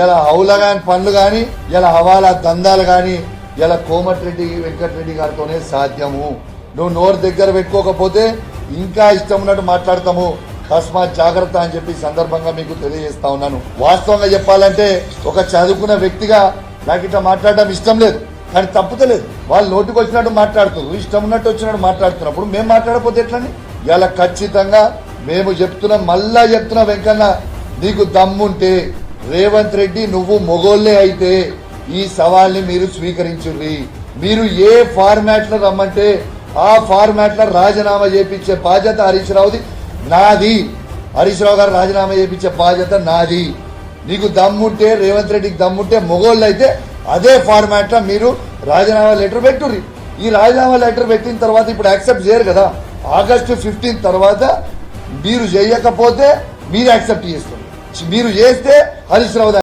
ఇలా హౌలగాని పనులు గాని ఇలా హవాలా దందాలు గాని ఇలా కోమటిరెడ్డి వెంకటరెడ్డి గారితోనే సాధ్యము. నువ్వు నోరు దగ్గర పెట్టుకోకపోతే ఇంకా ఇష్టం ఉన్నట్టు మాట్లాడతాము. తస్మాత్ జాగ్రత్త అని చెప్పి సందర్భంగా మీకు తెలియజేస్తా ఉన్నాను. వాస్తవంగా చెప్పాలంటే ఒక చదువుకున్న వ్యక్తిగా నాకు ఇట్లా మాట్లాడడం ఇష్టం లేదు, కానీ తప్పుతలేదు. వాళ్ళు నోటికి వచ్చినట్టు మాట్లాడుతున్నారు, ఇష్టం ఉన్నట్టు వచ్చినట్టు మాట్లాడుతున్నప్పుడు మేము మాట్లాడకపోతే ఎట్లని? ఇలా ఖచ్చితంగా మేము చెప్తున్నాం, మళ్ళా చెప్తున్నా వెంకన్న, నీకు దమ్ముంటే రేవంత్ రెడ్డి నువ్వు మొగోళ్లే అయితే ఈ సవాల్ని మీరు స్వీకరించుర్రి. మీరు ఏ ఫార్మాట్ లో రమ్మంటే ఆ ఫార్మాట్ లో రాజీనామా చేపించే బాధ్యత హరీష్ రావుది, నాది. హరీష్ రావు గారు రాజీనామా చేపించే బాధ్యత నాది. నీకు దమ్ముంటే, రేవంత్ రెడ్డికి దమ్ముంటే, మొగోళ్ళు అయితే అదే ఫార్మాట్ లో మీరు రాజీనామా లెటర్ పెట్టుర్రి. ఈ రాజీనామా లెటర్ పెట్టిన తర్వాత ఇప్పుడు యాక్సెప్ట్ చేయరు కదా. ఆగస్టు 15 తర్వాత మీరు చేయకపోతే మీరు యాక్సెప్ట్ చేస్తారు, మీరు చేస్తే హరీష్ రావు